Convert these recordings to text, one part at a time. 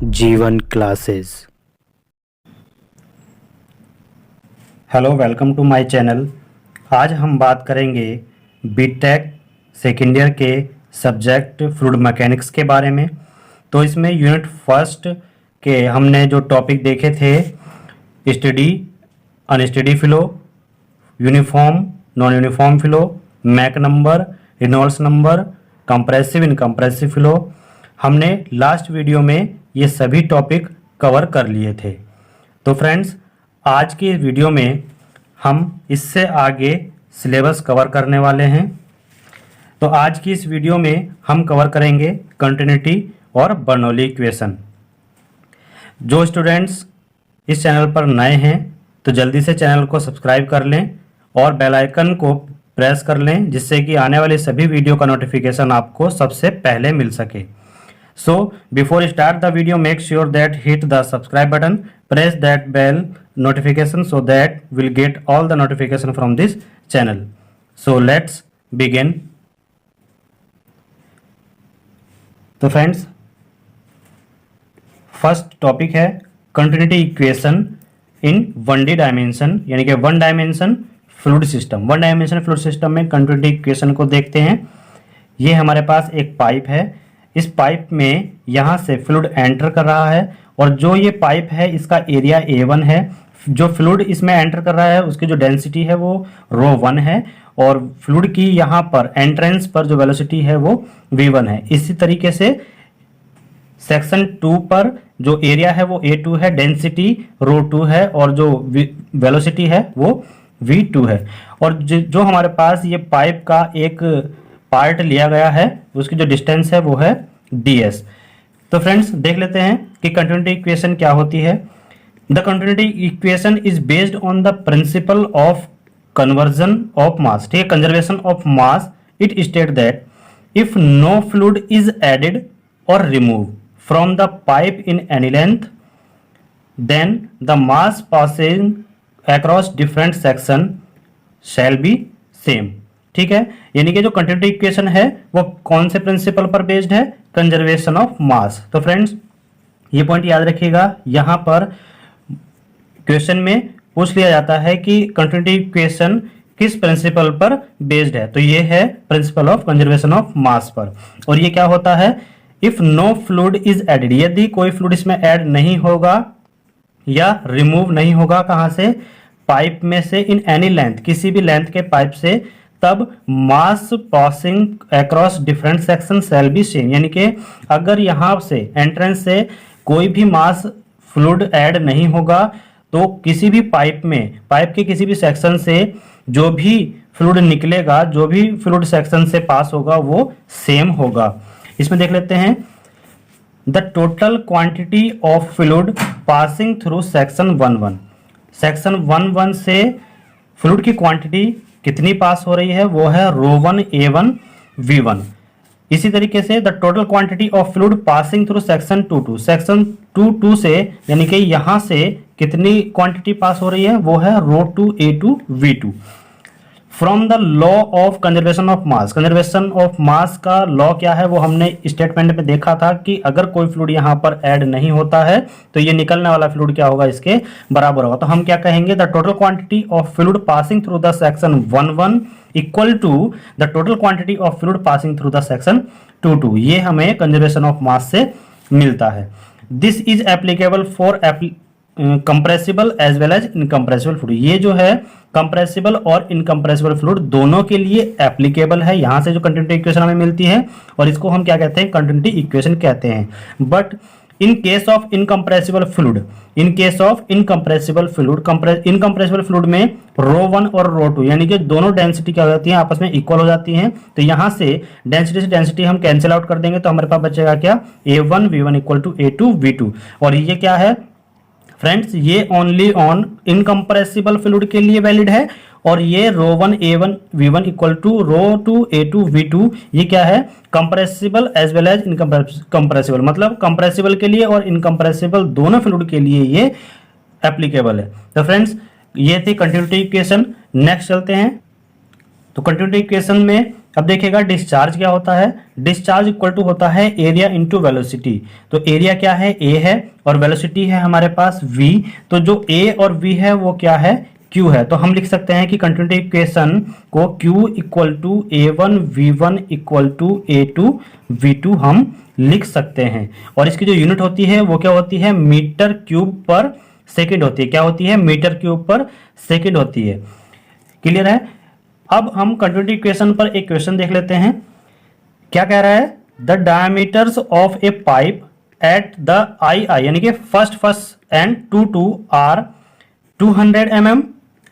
जीवन classes. Hello, welcome to my channel. आज हम बात करेंगे बीटेक सेकेंड ईयर के सब्जेक्ट फ्लूइड मैकेनिक्स के बारे में। तो इसमें यूनिट फर्स्ट के हमने जो टॉपिक देखे थे, steady unsteady flow, uniform non uniform flow, Mach number, Reynolds number, compressive incompressive flow, हमने लास्ट वीडियो में ये सभी टॉपिक कवर कर लिए थे। तो फ्रेंड्स, आज की वीडियो में हम इससे आगे सिलेबस कवर करने वाले हैं। तो आज की इस वीडियो में हम कवर करेंगे कंटिन्यूटी और बर्नौली इक्वेशन। जो स्टूडेंट्स इस चैनल पर नए हैं तो जल्दी से चैनल को सब्सक्राइब कर लें और बेल आइकन को प्रेस कर लें, जिससे कि आने वाले सभी वीडियो का नोटिफिकेशन आपको सबसे पहले मिल सके। So before start the video, make sure that hit the subscribe button, press that bell notification so that we'll get all the notification from this channel. So let's begin. तो friends, first topic है continuity equation in 1D dimension, यानी कि one dimension fluid system. One dimension fluid system में continuity equation को देखते हैं। ये हमारे पास एक पाइप है। इस पाइप में यहाँ से फ्लूइड एंटर कर रहा है और जो ये पाइप है इसका एरिया A1 है। जो फ्लूइड इसमें एंटर कर रहा है उसकी जो डेंसिटी है वो ρ1 है और फ्लूइड की यहाँ पर एंट्रेंस पर जो वेलोसिटी है वो v1 है। इसी तरीके से सेक्शन 2 पर जो एरिया है वो A2 है, डेंसिटी ρ2 है और जो वेलोसिटी है वो v2 है। और जो हमारे पास ये पाइप का एक पार्ट लिया गया है उसकी जो डिस्टेंस है वो है ds। तो फ्रेंड्स, देख लेते हैं कि कंटिन्यूटी इक्वेशन क्या होती है। The continuity equation is based on the principle of conversion of mass. ठीक है, conservation of mass. It state that if no fluid is added or removed from the pipe in any length, then the mass passing across different section shall be same. ठीक है, यानी कि जो continuity equation है वो कौन से principal पर बेस्ड है? कंजर्वेशन ऑफ मास। तो फ्रेंड्स, ये पॉइंट याद रखिएगा। यहां पर क्वेश्चन में पूछ लिया जाता है कि कंटिन्यूटी इक्वेशन किस प्रिंसिपल पर बेस्ड है, तो ये है principle of conservation of mass पर। और ये क्या होता है? If no fluid is added, यदि कोई फ्लूइड इसमें ऐड नहीं होगा या रिमूव नहीं होगा, कहां से? पाइप में से, इन एनी लेंथ, किसी भी लेंथ के पाइप से, तब mass passing across different section shall be same. यानी कि अगर यहां से एंट्रेंस से कोई भी मास फ्लूइड ऐड नहीं होगा तो किसी भी पाइप में, पाइप के किसी भी सेक्शन से जो भी फ्लूइड निकलेगा, जो भी फ्लूइड सेक्शन से पास होगा वो सेम होगा। इसमें देख लेते हैं, the total quantity of fluid passing through section 1-1। Section 1-1 से फ्लूइड की क्वांटिटी कितनी पास हो रही है? वो है ρ1 A1 V1। इसी तरीके से the total quantity of fluid passing through section 2-2, section 2-2 से, यानी कि यहां से कितनी क्वांटिटी पास हो रही है? वो है ρ2 A2 V2। From the law of conservation of mass. Conservation of मास का लॉ क्या है वो हमने स्टेटमेंट में देखा था कि अगर कोई फ्लूइड यहाँ पर ऐड नहीं होता है तो ये निकलने वाला फ्लूइड क्या होगा? इसके बराबर होगा। तो हम क्या कहेंगे? The total quantity of fluid passing through the section 1-1 equal to the total quantity of fluid passing through the section 2-2। ये हमें कंजर्वेशन ऑफ मास से मिलता है। This is applicable for compressible as well as incompressible fluid. ये जो है compressible और incompressible fluid दोनों के लिए एप्लीकेबल है। यहां से जो कंटिन्यूटी इक्वेशन हमें मिलती है और इसको हम क्या कहते हैं? कंटिन्यूटी इक्वेशन कहते हैं। But in case of incompressible fluid, in case of incompressible fluid, incompressible fluid में ρ1 और ρ2 यानी कि दोनों डेंसिटी क्या हो जाती है? आपस में इक्वल हो जाती हैं। तो यहां से डेंसिटी हम कैंसिल आउट कर देंगे तो हमारे पास बचेगा क्या? A1 V1 equal to A2 V2। और ये क्या है फ्रेंड्स? ये ओनली ऑन इनकम्प्रेसिबल फ्लूइड के लिए वैलिड है। और ये ρ1 A1 V1 equal to ρ2 A2 V2 ये क्या है? Compressible as well as incompressible, मतलब कंप्रेसिबल के लिए और इनकम्प्रेसिबल दोनों फ्लूइड के लिए ये एप्लीकेबल है। तो फ्रेंड्स, ये थी कंटिन्यूटी इक्वेशन। नेक्स्ट चलते हैं। तो कंटिन्यूटी इक्वेशन में अब देखिएगा डिस्चार्ज क्या होता है, डिस्चार्ज इक्वल टू होता है एरिया इंटू वेलोसिटी। तो एरिया क्या है, ए है, और वेलोसिटी है हमारे पास v। तो जो a और v है वो क्या है, q है। तो हम लिख सकते हैं कि कंटिन्यूटी इक्वेशन को q equal to a1 v1 equal to a2 v2 हम लिख सकते हैं। और इसकी जो यूनिट होती है वो क्या होती है, मीटर क्यूब पर सेकेंड होती है। क्या होती है, मीटर क्यूब पर सेकेंड होती है। क्लियर है। अब हम कंटिन्यूटी इक्वेशन पर एक क्वेश्चन देख लेते हैं। क्या कह रहा है, the diameters of a pipe at the I यानी कि first end two are 200 mm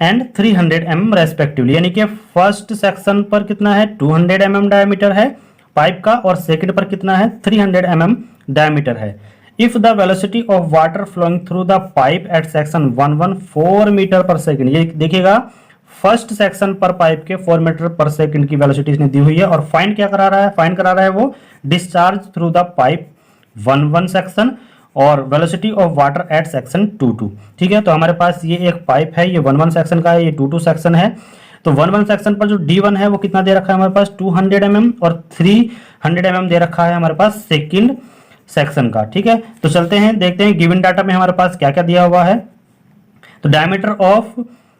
and 300 mm respectively. यानी कि फर्स्ट सेक्शन पर कितना है, 200 mm डायमीटर है पाइप का, और सेकंड पर कितना है, 300 mm डायमीटर है। If the velocity of water flowing through the pipe at section 114 metre पर सेकंड। ये देखिएगा फर्स्ट सेक्शन पर पाइप के 4 मीटर पर सेकंड की वेलोसिटी इसने दी हुई है। और फाइंड क्या करा रहा है, फाइंड करा रहा है वो discharge through the pipe 1 section और velocity of water at section 2 ठीक है। तो हमारे पास ये एक पाइप है, ये 1 सेक्शन का है, ये 2 सेक्शन है। तो 1 सेक्शन पर जो D1 है वो कितना दे रखा है हमारे पास, 200 mm, और 300 mm दे रखा है हमारे पास सेकंड सेक्शन का। ठीक है, तो चलते हैं देखते हैं गिवन डाटा में हमारे पास क्या क्या दिया हुआ है। तो डायमीटर ऑफ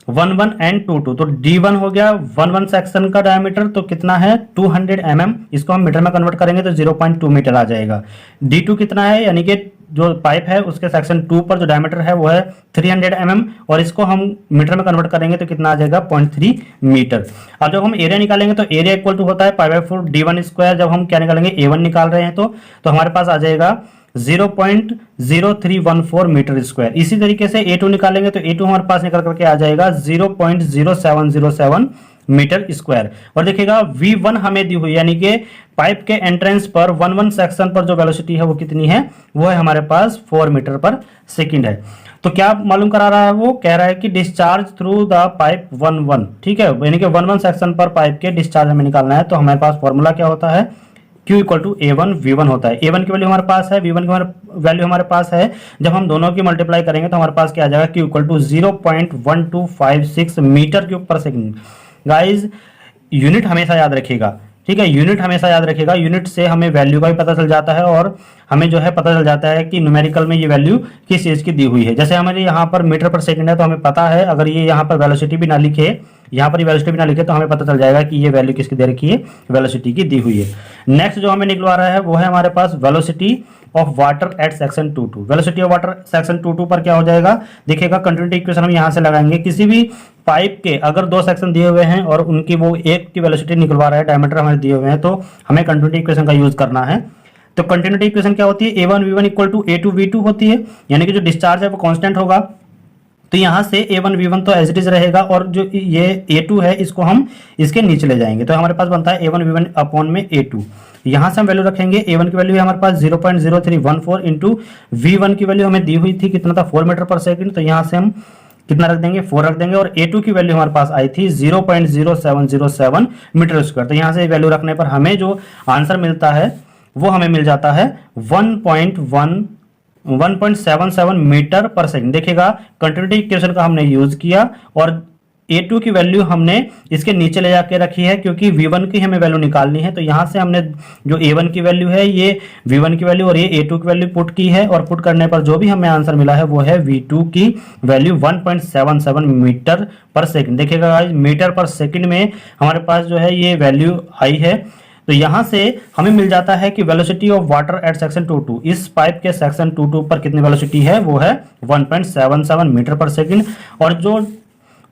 1 एंड 2 तो D1 हो गया 1 सेक्शन का डायमीटर, तो कितना है 200 mm। इसको हम मीटर में कन्वर्ट करेंगे तो 0.2 मीटर आ जाएगा। D2 कितना है, यानी कि जो पाइप है उसके सेक्शन 2 पर जो डायमीटर है वो है 300 mm, और इसको हम मीटर में कन्वर्ट करेंगे तो कितना आ जाएगा 0.3 मीटर। अब जब हम एरिया निकालेंगे तो एरिया इक्वल टू होता है π/4 D1 स्क्वायर। जब हम क्या निकालेंगे, A1 निकाल रहे हैं तो हमारे पास आ जाएगा 0.0314 मीटर स्क्वायर। इसी तरीके से A2 निकालेंगे तो A2 हमारे पास निकल करके आ जाएगा 0.0707 मीटर स्क्वायर। और देखिएगा V1 हमें दी हुई, यानी कि पाइप के एंट्रेंस पर 1 सेक्शन पर जो वेलोसिटी है वो कितनी है, वो है हमारे पास 4 मीटर पर सेकंड है। तो क्या मालूम करा रहा है, वो कह रहा है कि डिस्चार्ज थ्रू द पाइप 1 ठीक है, यानी कि 1 सेक्शन पर पाइप के डिस्चार्ज हमें निकालना है। तो हमारे पास फॉर्मूला क्या होता है, Q equal to A1 V1 होता है। A1 की वैल्यू हमारे पास है, V1 की वैल्यू हमारे पास है। जब हम दोनों की मल्टीप्लाई करेंगे तो हमारे पास क्या आ जाएगा, Q equal to 0.1256 metre cube पर सेकंड। गाइज यूनिट हमेशा याद रखिएगा, ठीक है, यूनिट हमेशा याद रखिएगा। यूनिट से हमें वैल्यू का भी पता चल जाता है और हमें जो है पता चल जाता है कि न्यूमेरिकल में ये वैल्यू किस चीज़ की दी हुई है। जैसे हमारे यहाँ पर मीटर पर सेकंड है तो हमें पता है, अगर ये यहाँ पर वेलोसिटी भी ना लिखे, यहाँ पर वेलोसिटी भी ना लिखे, तो हमें पता चल जाएगा कि ये वैल्यू किसकी दे रखी है, वेलोसिटी की दी हुई है। नेक्स्ट जो हमें निकलवा रहा है वो है हमारे पास velocity of water at section 2 velocity of water section 2 पर क्या हो जाएगा, देखिएगा कंटिन्यूटी इक्वेशन हम यहाँ से लगाएंगे। किसी भी पाइप के अगर 2 सेक्शन दिए हुए हैं और उनकी वो एक की वेलोसिटी निकलवा रहा है, डायमीटर हमारे दिए हुए हैं, तो हमें कंटिन्यूटी इक्वेशन का यूज करना है। तो कंटिन्यूटी इक्वेशन क्या होती है, A1 V1 equal to A2 V2 होती है, यानी कि जो डिस्चार्ज है वो कांस्टेंट होगा। तो यहाँ से A1 V1 तो एज इट इज रहेगा, और जो ये A2 है इसको हम इसके नीचे ले जाएंगे, तो हमारे पास बनता है A1 V1 अपॉन में A2। यहाँ से हम वैल्यू रखेंगे, A1 की वैल्यू है हमारे पास 0.0314 इंटू V1 की वैल्यू हमें दी हुई थी कितना था, 4 मीटर पर सेकंड, तो यहाँ से हम कितना रख देंगे, 4 रख देंगे। और A2 की वैल्यू हमारे पास आई थी 0.0707 मीटर स्क्वायर। तो यहाँ से वैल्यू रखने पर हमें जो आंसर मिलता है वो हमें मिल जाता है 1.77 मीटर पर सेकंड। देखिएगा कंटिन्यूटी इक्वेशन का हमने यूज किया और A2 की वैल्यू हमने इसके नीचे ले जाके रखी है, क्योंकि V1 की हमें वैल्यू निकालनी है। तो यहाँ से हमने जो A1 की वैल्यू है ये V1 की वैल्यू और ये A2 की वैल्यू पुट की है, और पुट करने पर जो भी हमें आंसर मिला है वो है V2 की वैल्यू 1.77 मीटर पर सेकंड। देखिएगा गाइस मीटर पर सेकंड में हमारे पास जो है ये वैल्यू आई है। तो यहाँ से हमें मिल जाता है कि velocity of water at section 2 इस पाइप के सेक्शन 2 पर कितनी वेलोसिटी है, वो है 1.77 मीटर पर सेकंड। और जो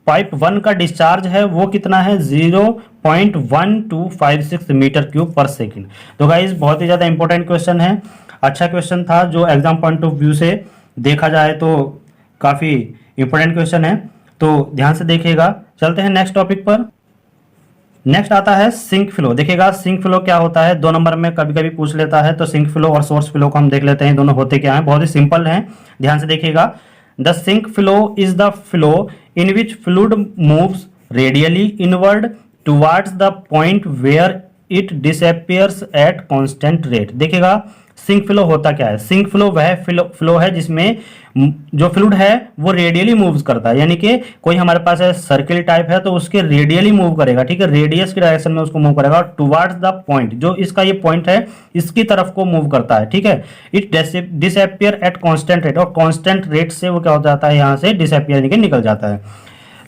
पाइप 1 का डिस्चार्ज है वो कितना है, 0.1256 मीटर क्यूब पर सेकंड। तो गाइस बहुत ही ज़्यादा इंपॉर्टेंट क्वेश्चन है, अच्छा क्वेश्चन था, जो एग्जाम पॉइंट ऑफ व्यू से देखा जाए तो काफ़ी इंपॉर्टेंट क्वेश्चन है, तो ध्यान से देखिएगा। चलते हैं नेक्स्ट टॉपिक पर। नेक्स्ट आता है सिंक फ्लो। देखिएगा सिंक फ्लो क्या होता है, 2 नंबर में कभी कभी पूछ लेता है, तो सिंक फ्लो और सोर्स फ्लो को हम देख लेते हैं, दोनों होते क्या हैं, बहुत ही सिंपल हैं, ध्यान से देखिएगा। The sink flow is the flow in which fluid moves radially inward towards the point where it disappears at constant rate। देखिएगा सिंक फ्लो होता क्या है? सिंक फ्लो वह फ्लो है जिसमें जो फ्लूइड है वो रेडियली मूव्स करता है, यानी कि कोई हमारे पास है सर्किल टाइप है तो उसके रेडियली मूव करेगा, ठीक है, रेडियस की डायरेक्शन में उसको मूव करेगा और टुवर्ड्स द पॉइंट, जो इसका ये पॉइंट है इसकी तरफ को मूव करता है, ठीक है। It disappear at constant rate, और कांस्टेंट रेट से वो क्या हो जाता है, यहाँ से डिसअपियर निकल जाता है।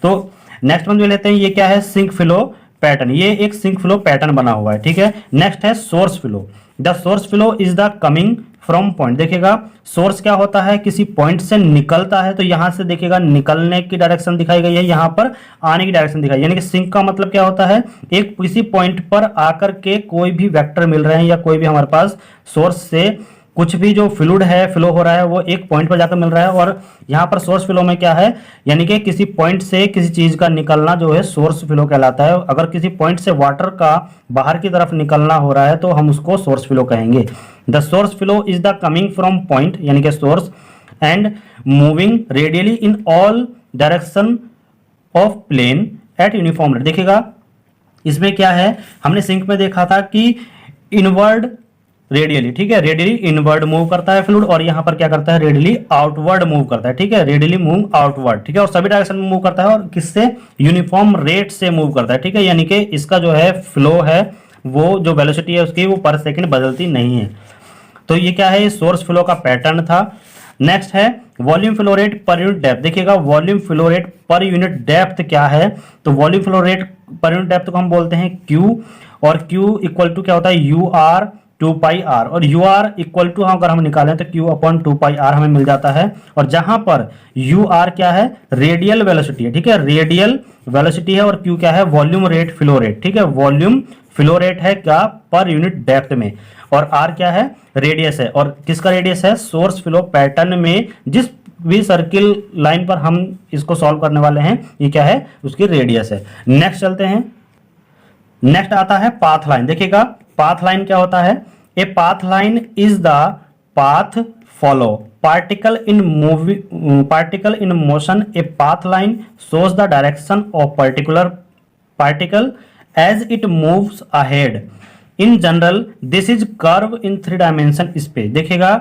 तो नेक्स्ट वन जो लेते हैं, ये क्या है? Sink flow pattern. ये एक सिंक फ्लो पैटर्न बना हुआ है, ठीक है। नेक्स्ट है source flow. The source flow is the coming from point. देखिएगा सोर्स क्या होता है, किसी पॉइंट से निकलता है, तो यहां से देखिएगा निकलने की डायरेक्शन दिखाई गई है, यहां पर आने की डायरेक्शन दिखाई, यानी कि सिंक का मतलब क्या होता है, एक किसी पॉइंट पर आकर के कोई भी वेक्टर मिल रहे हैं या कोई भी हमारे पास सोर्स से कुछ भी जो फ्लूइड है फ्लो हो रहा है वो एक पॉइंट पर जाकर मिल रहा है। और यहाँ पर सोर्स फ्लो में क्या है, यानी कि किसी पॉइंट से किसी चीज का निकलना जो है सोर्स फ्लो कहलाता है। अगर किसी पॉइंट से वाटर का बाहर की तरफ निकलना हो रहा है तो हम उसको सोर्स फ्लो कहेंगे। The source flow is the coming from point, यानी कि source, and moving radially in all direction of plane at uniform rate. देखिएगा इसमें क्या है, हमने सिंक में देखा था कि इनवर्ड रेडियली, ठीक है, रेडियली इनवर्ड मूव करता है फ्लूइड, और यहां पर क्या करता है, रेडियली आउटवर्ड मूव करता है, ठीक है, रेडियली मूव आउटवर्ड, ठीक है, और सभी डायरेक्शन में मूव करता है और किससे, यूनिफॉर्म रेट से मूव करता है, ठीक है, यानी कि इसका जो है फ्लो है वो जो वेलोसिटी है उसकी वो पर सेकंड बदलती नहीं है। तो ये क्या है, सोर्स फ्लो का पैटर्न था। नेक्स्ट है volume flow rate per unit depth. देखिएगा volume flow rate per unit depth क्या है, तो volume flow rate per unit depth को हम बोलते हैं Q, और Q इक्वल टू क्या होता है, यू आर 2 पाई आर, और यू आर इक्वल टू अगर हम निकालें तो Q अपॉन 2 पाई आर हमें मिल जाता है। और जहां पर यू आर क्या है, रेडियल वेलोसिटी है, ठीक है, रेडियल वेलोसिटी है, और Q क्या है, वॉल्यूम रेट फ्लो रेट, ठीक है, वॉल्यूम फ्लो रेट है क्या, पर यूनिट डेप्थ में, और R क्या है, रेडियस है, और किसका रेडियस है, सोर्स फ्लो पैटर्न में जिस भी सर्किल लाइन पर हम इसको सॉल्व करने वाले हैं ये क्या है, उसकी रेडियस है। नेक्स्ट चलते हैं, नेक्स्ट आता है पाथ लाइन। देखिएगा पाथ लाइन क्या होता है, a path line is the path follow particle in motion. A path line shows the direction of particular particle as it moves ahead. In general this is curve in 3 dimension space। देखिएगा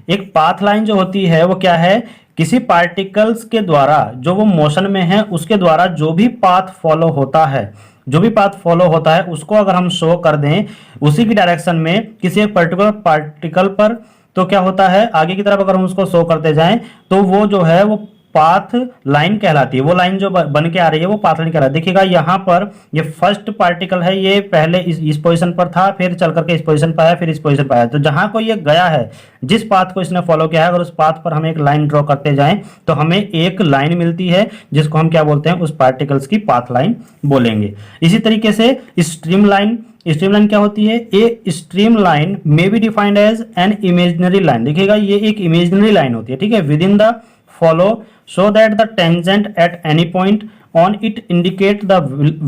एक path line जो होती है वो क्या है, किसी particles के द्वारा जो वो मोशन में है उसके द्वारा जो भी पाथ फॉलो होता है, जो भी पाथ फॉलो होता है उसको अगर हम शो कर दें उसी की डायरेक्शन में किसी एक पर्टिकुलर पार्टिकल पर, तो क्या होता है, आगे की तरफ अगर हम उसको शो करते जाएं तो वो जो है वो पाथ लाइन कहलाती है, वो लाइन जो बन के आ रही है वो पाथ लाइन कहलाती है। देखिएगा यहाँ पर ये फर्स्ट पार्टिकल है, ये पहले इस पोजीशन पर था, फिर चल करके इस पोजीशन पर आया, फिर इस पोजीशन पर आया, तो जहां को ये गया है, जिस पाथ को इसने फॉलो किया है, अगर उस पाथ पर हम एक लाइन ड्रॉ करते जाएं तो हमें एक लाइन मिलती है जिसको हम क्या बोलते हैं, उस पार्टिकल्स की पाथ लाइन बोलेंगे। इसी तरीके से स्ट्रीम लाइन, स्ट्रीम लाइन क्या होती है, a stream line may be defined as an imaginary line. देखिएगा ये एक इमेजिनरी लाइन होती है, ठीक है, within the follow so that the tangent at any point on it indicate the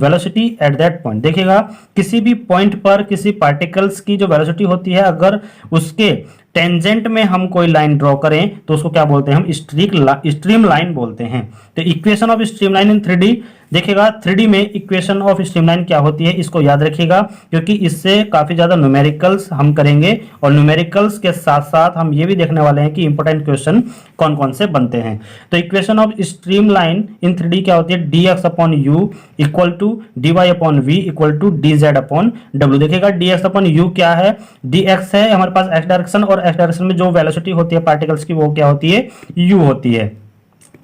velocity at that point। देखिएगा किसी भी पॉइंट पर किसी पार्टिकल्स की जो वेलोसिटी होती है अगर उसके टेंजेंट में हम कोई लाइन ड्रॉ करें तो उसको क्या बोलते हैं, हम स्ट्रीम लाइन बोलते हैं। तो equation of stream line in 3D, देखिएगा 3D में इक्वेशन ऑफ स्ट्रीम लाइन क्या होती है इसको याद रखिएगा, क्योंकि इससे काफी ज्यादा न्यूमेरिकल्स हम करेंगे, और न्यूमेरिकल्स के साथ साथ हम ये भी देखने वाले हैं कि इंपॉर्टेंट क्वेश्चन कौन कौन से बनते हैं। तो equation of stream line in 3D क्या होती है, dx upon u equal to dy upon v equal to dz upon w। देखिएगा dx अपॉन यू क्या है, dx है हमारे पास x डायरेक्शन, और x डायरेक्शन में जो वेलोसिटी होती है पार्टिकल्स की वो क्या होती है, u होती है।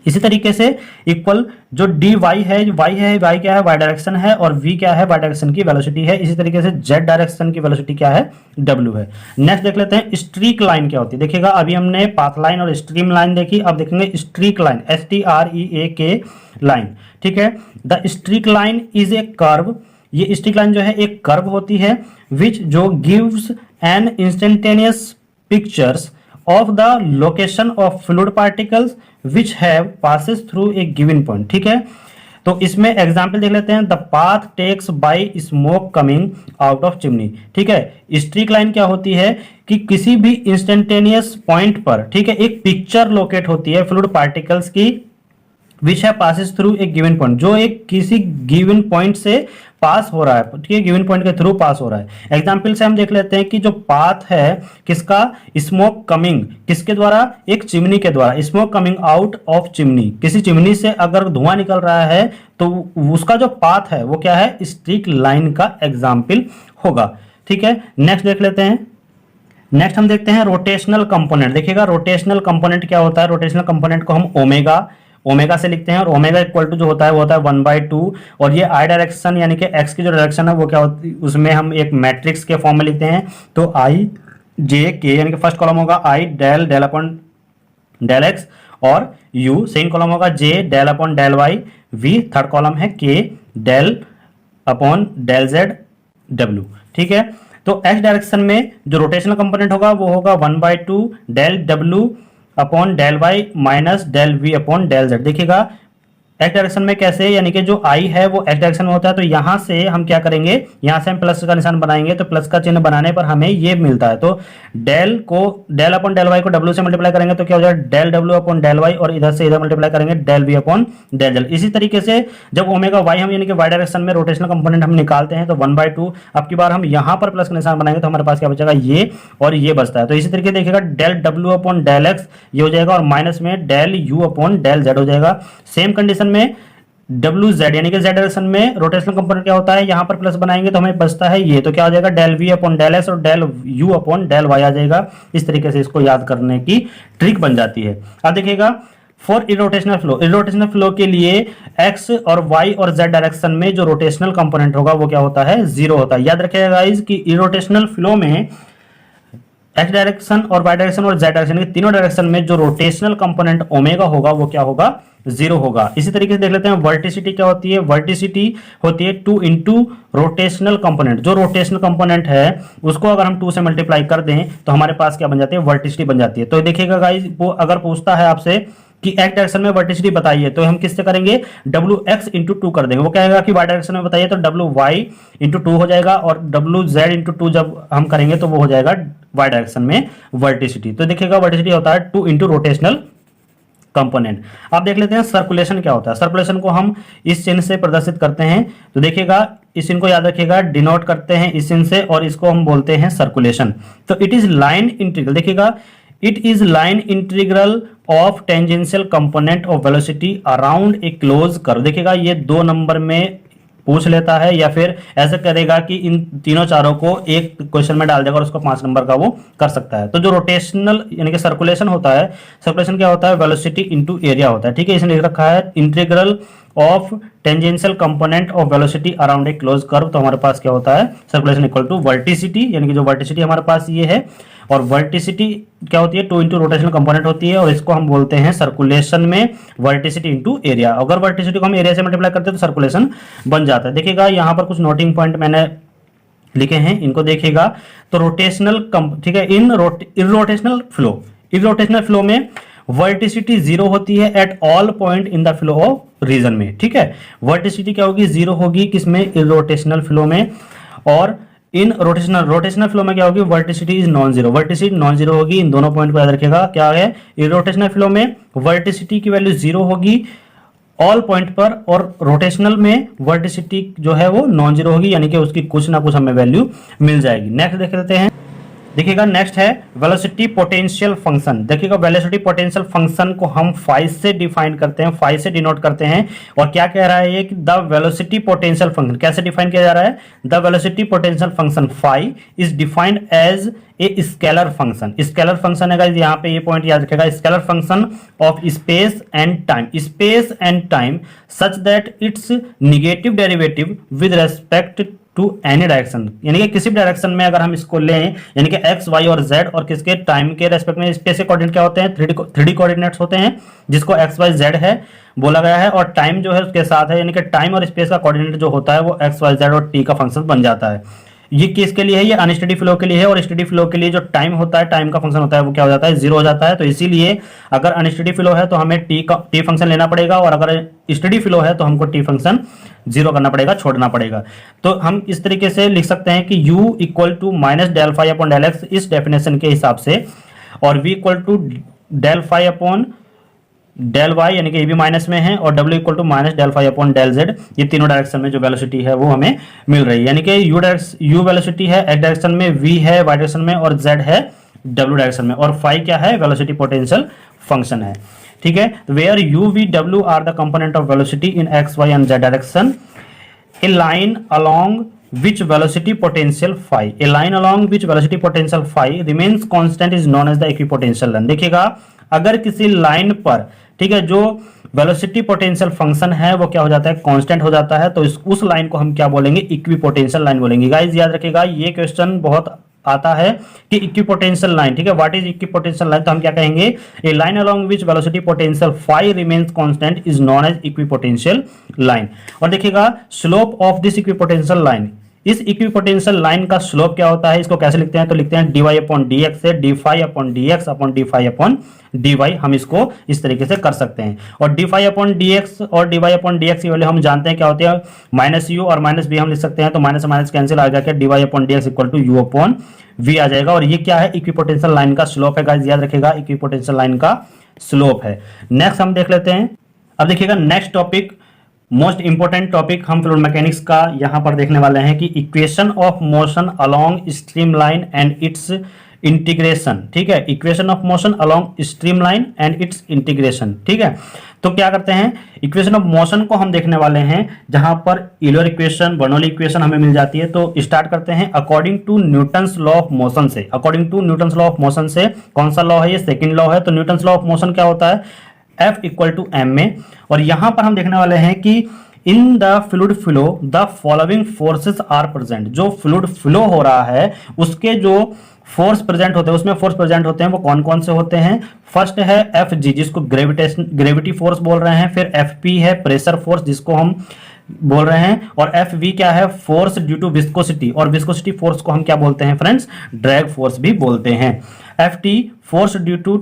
इसी तरीके से इक्वल जो dy है, y क्या है, y डायरेक्शन है, और v क्या है, y डायरेक्शन की वेलोसिटी है। इसी तरीके से z डायरेक्शन की वेलोसिटी क्या है, w है। नेक्स्ट देख लेते हैं स्ट्रीक लाइन क्या होती है। देखिएगा अभी हमने पाथ लाइन और स्ट्रीम लाइन देखी, अब देखेंगे स्ट्रीक लाइन, STREAK लाइन, ठीक है। The streak line is a curve, ये स्ट्रीक लाइन जो है एक कर्व होती है विच जो gives an instantaneous pictures of the location of fluid particles which have passes through a given point। ठीक है, तो इसमें एग्जाम्पल देख लेते हैं। The path takes by smoke coming out of chimney. ठीक है, स्ट्रीक लाइन क्या होती है कि किसी भी इंस्टेंटेनियस पॉइंट पर, ठीक है, एक पिक्चर लोकेट होती है फ्लूइड पार्टिकल्स की विच है passes through a given point, जो एक किसी गिवन पॉइंट से पास हो रहा है, ठीक है, गिवन पॉइंट के थ्रू पास हो रहा है। एग्जाम्पल से हम देख लेते हैं कि जो पाथ है किसका, स्मोक कमिंग, किसके द्वारा, एक चिमनी के द्वारा, smoke coming out of chimney, किसी चिमनी से अगर धुआं निकल रहा है तो उसका जो पाथ है वो क्या है, स्ट्रिक लाइन का एग्जाम्पल होगा। ठीक है, नेक्स्ट देख लेते हैं। नेक्स्ट हम देखते हैं रोटेशनल कंपोनेंट। देखिएगा रोटेशनल कंपोनेंट क्या होता है, रोटेशनल कंपोनेंट को हम ओमेगा से लिखते हैं, और ओमेगा इक्वल टू जो होता है वो होता है 1/2, और ये आई डायरेक्शन यानी कि एक्स की जो डायरेक्शन है वो क्या होती है, उसमें हम एक मैट्रिक्स के फॉर्म में लिखते हैं। तो आई जे के यानी कि फर्स्ट कॉलम होगा I del del upon del X, और यू सेकंड कॉलम होगा J del upon del Y, V third column है K del upon del Z W. ठीक है, तो एक्स डायरेक्शन में जो रोटेशनल कंपोनेंट होगा वो होगा 1/2 डेल डब्ल्यू upon del y minus del we upon del z. देखिएगा एक्स डायरेक्शन में कैसे, यानी कि जो आई है वो एक्स डायरेक्शन में होता है, तो यहां से हम क्या करेंगे, यहां से हम प्लस का निशान बनाएंगे, तो प्लस का चिन्ह बनाने पर हमें ये मिलता है। तो डेल को डेल अपॉन डेल वाई को डब्ल्यू से मल्टीप्लाई करेंगे तो क्या हो जाएगा, डेल डब्ल्यू अपॉन डेल वाई, और इधर से इधर मल्टीप्लाई करेंगे del we upon del z. इसी तरीके से जब ओमेगा वाई हम यानी कि वाई डायरेक्शन में रोटेशनल कंपोनेंट हम निकालते हैं तो 1/2, अब की बार हम यहां पर प्लस का निशान बनाएंगे तो हमारे पास क्या बचेगा, ये और ये बचता है। तो इसी तरीके देखिएगा डेल डब्ल्यू अपॉन डेल एक्स ये हो जाएगा, और माइनस में del you upon del z हो जाएगा। सेम कंडीशन में डब्ल्यू जेड यानी कि जेड डायरेक्शन में रोटेशनल कंपोनेंट क्या होता है, यहां पर प्लस बनाएंगे तो हमें बचता है ये, तो क्या हो जाएगा, del we upon del X और del you upon del Y आ जाएगा। इस तरीके से इसको याद करने की ट्रिक बन जाती है। अब देखिएगा फॉर इरोटेशनल फ्लो के लिए एक्स और वाई और जेड डायरेक्शन में जो रोटेशनल कंपोनेंट होगा वो क्या होता है, जीरो होता है। याद रखिएगा गाइस कि इरोटेशनल फ्लो में एक्स डायरेक्शन और वाई डायरेक्शन और जेड डायरेक्शन के तीनों डायरेक्शन में जो रोटेशनल कंपोनेंट ओमेगा होगा वो क्या होगा, जीरो होगा। इसी तरीके से देख लेते हैं वर्टिसिटी क्या होती है, वर्टिसिटी होती है 2 इंटू रोटेशनल कंपोनेंट। जो रोटेशनल कंपोनेंट है उसको अगर हम 2 से मल्टीप्लाई कर दें तो हमारे पास क्या बन जाती है, वर्टिसिटी बन जाती है। तो देखिएगा गाइस वो अगर पूछता है आपसे कि एक्स डायरेक्शन में वर्टिसिटी बताइए तो हम किससे करेंगे, डब्ल्यू एक्स इंटू 2 कर देंगे। वो कहेगा कि वाई डायरेक्शन में बताइए तो डब्ल्यू वाई इंटू 2 हो जाएगा, और डब्ल्यू जेड इंटू 2 जब हम करेंगे तो वो हो जाएगा वाई डायरेक्शन में वर्टिसिटी। तो देखिएगा वर्टिसिटी होता है 2 इंटू रोटेशनल कंपोनेंट। अब देख लेते हैं सर्कुलेशन क्या होता है। सर्कुलेशन को हम इस चिन्ह से प्रदर्शित करते हैं, तो देखिएगा इस चिन्ह को याद रखिएगा, डिनोट करते हैं इस चिन्ह से, और इसको हम बोलते हैं सर्कुलेशन। तो इट इज लाइन इंटीग्रल, देखिएगा it is line integral of tangential component of velocity around a close curve. देखिएगा ये 2 नंबर में पूछ लेता है, या फिर ऐसा करेगा कि इन तीनों चारों को एक क्वेश्चन में डाल देगा और उसको 5 नंबर का वो कर सकता है। तो जो रोटेशनल यानी कि सर्कुलेशन होता है, सर्कुलेशन क्या होता है, वेलोसिटी इनटू एरिया होता है। ठीक है, इसने लिख रखा है integral of tangential component of velocity around a close curve. तो हमारे पास क्या होता है, सर्कुलेशन इक्वल टू वर्टिसिटी, यानी कि जो वर्टिसिटी हमारे पास ये है, और वर्टिसिटी क्या होती है, 2 इंटू रोटेशनल कंपोनेंट होती है, और इसको हम बोलते हैं सर्कुलेशन में वर्टिसिटी इंटू एरिया। अगर वर्टिसिटी को हम एरिया से मल्टीप्लाई करते हैं तो सर्कुलेशन बन जाता है। देखिएगा यहाँ पर कुछ नोटिंग पॉइंट मैंने लिखे हैं, इनको देखिएगा। तो रोटेशनल ठीक है, इरोटेशनल फ्लो में वर्टिसिटी 0 होती है at all point in the flow of region में। ठीक है, वर्टिसिटी क्या होगी, 0 होगी किसमें, इरोटेशनल फ्लो में। और इन रोटेशनल फ्लो में क्या होगी, वर्टिसिटी is non zero, वर्टिसिटी non zero होगी। इन दोनों पॉइंट को याद रखिएगा। क्या है, इरोटेशनल फ्लो में वर्टिसिटी की वैल्यू 0 होगी ऑल पॉइंट पर, और रोटेशनल में वर्टिसिटी जो है वो नॉन जीरो होगी, यानी कि उसकी कुछ ना कुछ हमें वैल्यू मिल जाएगी। नेक्स्ट देख लेते हैं। देखिएगा नेक्स्ट है वेलोसिटी पोटेंशियल फंक्शन। देखिएगा वेलोसिटी पोटेंशियल फंक्शन को हम फाइ से डिफाइन करते हैं, फाइ से डिनोट करते हैं। और क्या कह रहा है ये कि द वेलोसिटी पोटेंशियल फंक्शन कैसे डिफाइन किया जा रहा है, the velocity potential function phi is defined as a scalar function. Scalar function है गाइस, यहाँ पे ये पॉइंट याद रखेगा, scalar function of space and time such that its negative derivative with respect to any direction. यानी कि किसी भी डायरेक्शन में अगर हम इसको लें, यानी कि एक्स वाई और जेड, और किसके टाइम के रेस्पेक्ट में स्पेस के कोऑर्डिनेट क्या होते हैं, 3D कोऑर्डिनेट्स होते हैं, जिसको एक्स वाई जेड है बोला गया है, और टाइम जो है उसके साथ है, यानी कि टाइम और स्पेस का कोऑर्डिनेट जो होता है वो एक्स वाई जेड और टी का फंक्शन बन जाता है। ये किसके लिए है, ये अनस्टेडी फ्लो के लिए है, और स्टेडी फ्लो के लिए जो टाइम होता है, टाइम का फंक्शन होता है वो क्या हो जाता है, 0 हो जाता है। तो इसीलिए अगर अनस्टेडी फ्लो है तो हमें टी फंक्शन लेना पड़ेगा, और अगर स्टेडी फ्लो है तो हमको टी फंक्शन 0 करना पड़ेगा, छोड़ना पड़ेगा। तो हम इस तरीके से लिख सकते हैं कि u equal to minus del phi upon del x इस डेफिनेशन के हिसाब से, और v equal to del phi upon del y यानी कि ये भी माइनस में है, और डब्ल्यू equal to minus del phi upon del z, ये तीनों डायरेक्शन में जो वेलोसिटी है वो हमें मिल रही है। यानी कि यू वेलोसिटी है एक्स डायरेक्शन में, वी है वाई डायरेक्शन में, और जेड है डब्ल्यू डायरेक्शन में, और फाई क्या है, वेलोसिटी पोटेंशियल फंक्शन है। ठीक है, वेयर यू वी डब्ल्यू are the component of velocity in x y and z direction, a line along which velocity potential phi, a line along which velocity potential phi remains constant is known as the equipotential line। देखिएगा, अगर किसी line पर, ठीक है, जो velocity potential function है वो क्या हो जाता है, कांस्टेंट हो जाता है, तो उस लाइन को हम क्या बोलेंगे, इक्विपोटेंशियल लाइन बोलेंगे। गाइस याद रखिएगा, ये क्वेश्चन बहुत आता है कि इक्विपोटेंशियल लाइन, ठीक है, व्हाट इज इक्विपोटेंशियल लाइन, तो हम क्या कहेंगे, a line along which velocity potential phi remains constant is known as equipotential line. और देखिएगा, slope of this equipotential line, इस इक्विपोटेंशियल लाइन का स्लोप क्या होता है, इसको कैसे लिखते हैं, तो लिखते हैं dy अपॉन dx से d phi upon dx upon d phi upon dy, हम इसको इस तरीके से कर सकते हैं। और डी फाई अपॉन dx और dy अपॉन dx की वैल्यू हम जानते हैं क्या होती है, माइनस यू और माइनस बी हम लिख सकते हैं, तो माइनस माइनस कैंसिल आ जाकर dy upon dx equal to U upon V आ जाएगा। और ये क्या है, इक्विपोटेंशियल लाइन का स्लोप है। गाइस याद रखिएगा, इक्विपोटेंशियल लाइन का स्लोप है। नेक्स्ट हम देख लेते हैं। अब देखिएगा, next topic, most important topic हम फ्लूइड मैकेनिक्स का यहां पर देखने वाले हैं कि equation of motion along stream line and its integration. ठीक है, equation of motion along stream line and its integration. ठीक है, तो क्या करते हैं, इक्वेशन ऑफ मोशन को हम देखने वाले हैं, जहां पर यूलर इक्वेशन, बर्नौली इक्वेशन हमें मिल जाती है। तो स्टार्ट करते हैं according to Newton's law of motion से। According to Newton's law of motion से, कौन सा लॉ है, ये सेकंड लॉ है। तो न्यूटन्स लॉ ऑफ मोशन क्या होता है, F इक्वल टू एम में, और यहां पर हम देखने वाले हैं कि in the fluid flow the following forces are present. जो फ्लूइड फ्लो हो रहा है उसके जो फोर्स प्रेजेंट होते हैं, उसमें फोर्स प्रेजेंट होते हैं, वो कौन कौन से होते हैं। फर्स्ट है एफ जी, जिसको ग्रेविटी फोर्स बोल रहे हैं। फिर एफ पी है प्रेशर फोर्स, जिसको हम बोल रहे हैं। और एफ वी क्या है, फोर्स ड्यू टू विस्कोसिटी, और विस्कोसिटी फोर्स को हम क्या बोलते हैं फ्रेंड्स, ड्रैग फोर्स भी बोलते हैं। F T force due to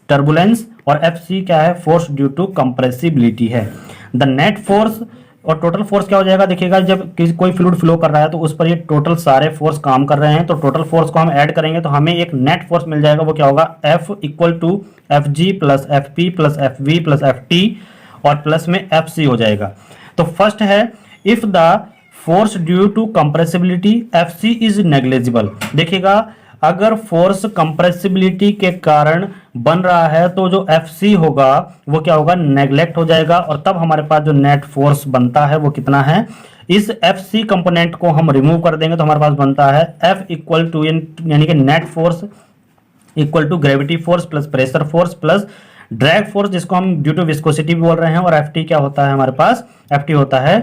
turbulence, और एफ सी क्या है, फोर्स ड्यू टू कंप्रेसिबिलिटी है। द नेट फोर्स और टोटल फोर्स क्या हो जाएगा, देखिएगा जब कोई फ्लूइड फ्लो कर रहा है तो उस पर ये टोटल सारे फोर्स काम कर रहे हैं, तो टोटल फोर्स को हम ऐड करेंगे तो हमें एक नेट फोर्स मिल जाएगा। वो क्या होगा, F equal to F G plus F P plus F V plus F T, और प्लस में एफ सी हो जाएगा। तो फर्स्ट है, if the force due to compressibility F C is negligible. देखिएगा, अगर फोर्स कंप्रेसिबिलिटी के कारण बन रहा है तो जो Fc होगा वो क्या होगा, नेग्लेक्ट हो जाएगा, और तब हमारे पास जो नेट फोर्स बनता है वो कितना है। इस Fc कंपोनेंट को हम रिमूव कर देंगे तो हमारे पास बनता है F इक्वल टू, यानी कि net force equal to gravity force plus pressure force plus drag force, जिसको हम ड्यू टू विस्कोसिटी बोल रहे हैं। और Ft क्या होता है हमारे पास, Ft होता है